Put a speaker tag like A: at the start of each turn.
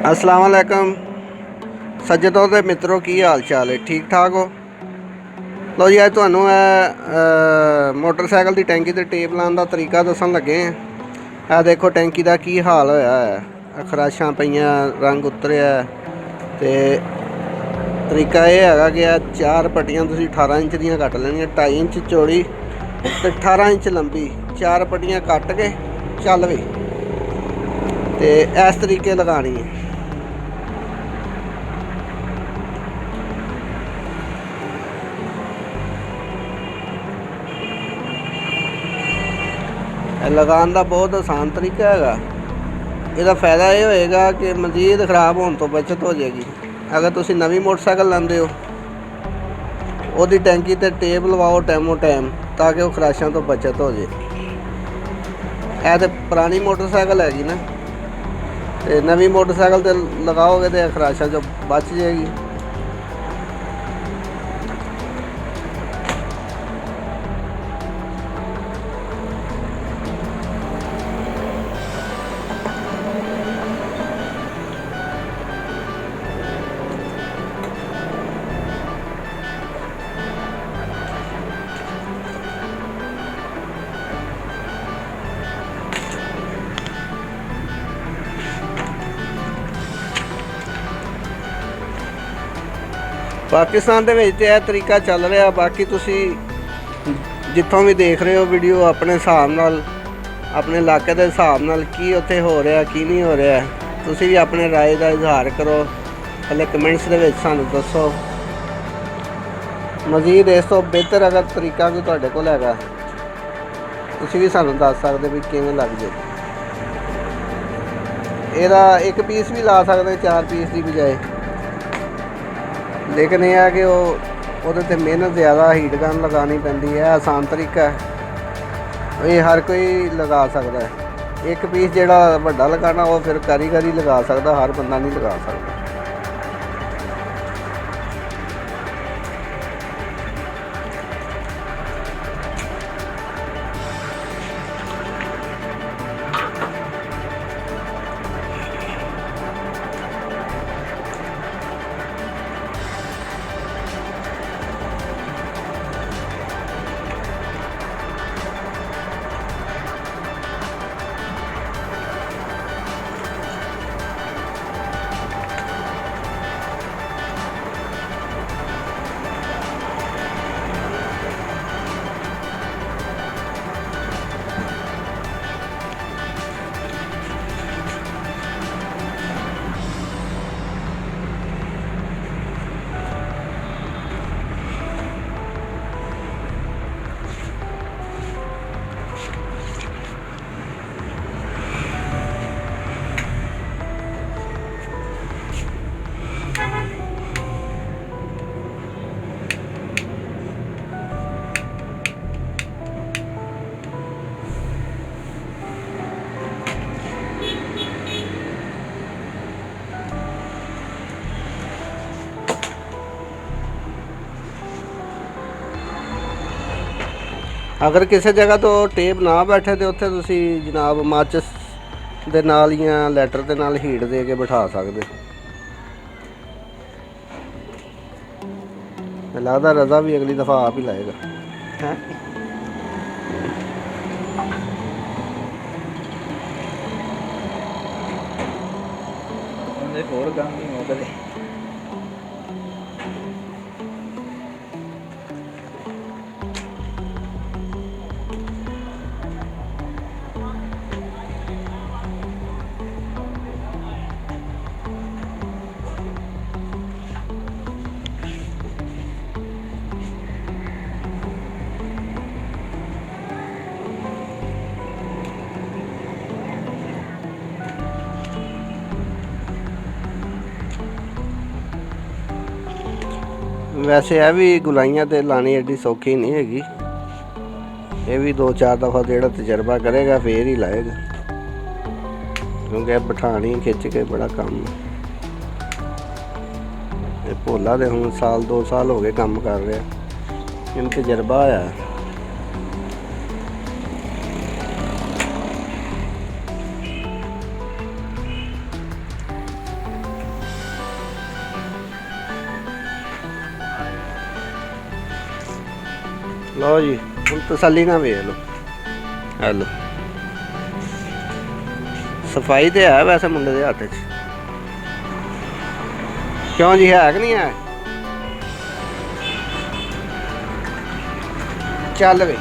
A: अस्सलाम वालेकुम सज्जनों ते मित्रों, की हाल चाल है? ठीक ठाक हो? लो जी, अज तुहानूं मोटरसाइकिल की टैंकी ते टेप लाने का तरीका दसन लगे हैं। आ देखो टैंकी का की हाल होया है, खराशां पईयां, रंग उतरिया ते तरीका यह है कि चार पट्टियां तुसीं 18 इंच दियां कट लैनियां, 2.5 इंच चौड़ी ते 18 इंच लंबी, चार पट्टियां कट के चल भी ते इस तरीके लगानी है। लगान का बहुत आसान तरीका है। इसका फायदा ये होएगा कि मजीद खराब होने तो बचत हो जाएगी। अगर तुसी नवी मोटरसाइकिल लाते हो, उसकी टैंकी ते टेप लवाओ टाइमों टाइम, ताकि वो खराशां तो बचत हो जाए। यह तो पुरानी मोटरसाइकिल हैगी ना, तो नवी मोटरसाइकिल ते लगाओगे तो खराशां जो बच जाएगी। पाकिस्तान दे विच यह तरीका चल रहा। बाकी तुसी जितों भी देख रहे हो वीडियो, अपने हिसाब नाल, अपने इलाके के हिसाब नाल की उत्थे हो रहा की नहीं हो रहा, तुसी भी अपने राय का इजहार करो। थल्ले कमेंट्स दे विच सानूं दसो। मजीद इस तो बेहतर अगर तरीका कोई तुहाडे कोल हैगा, तुसी भी सानूं दस सकदे भी किवें लग जाए। ਇਹਦਾ एक पीस भी ला सकते, 4 पीस की बजाय। लेकिन यह है कि वो मेहनत ज़्यादा, हीट गन लगानी पैंदी है। आसान तरीका है, ये हर कोई लगा सकता है। एक पीस जोड़ा वड्डा लगाना वो फिर कारीगर ही लगा सकता, हर बंदा नहीं लगा सकता। अगर किसी जगह तो टेप ना बैठे तो उत्थे तुसी जनाब माचिस दे नाल या लैटर दे नाल हीट दे के बिठा सकते। लगता रज़ा भी अगली दफ़ा आप ही लाएगा।
B: होर काम नहीं हो कदे।
A: वैसे यह भी गुलाइयाँ तो लानी एडी सौखी नहीं हैगी। ये भी 2-4 दफ़ा जो तजर्बा करेगा फिर ही लाएगा, क्योंकि बिठानी खिंच के बड़ा काम। भोला तो हूँ 1-2 साल हो गए काम कर रहा, इन तजर्बा आया। ਲਓ ਜੀ, ਹੁਣ ਤਸੱਲੀ ਨਾਲ ਵੇਖ ਲਓ। ਹੈਲੋ, ਸਫਾਈ ਤੇ ਹੈ ਵੈਸੇ ਮੁੰਡੇ ਦੇ ਹੱਥ 'ਚ। ਕਿਉਂ ਜੀ, ਹੈ ਕਿ ਨਹੀਂ ਹੈ? ਚੱਲ ਵੇ।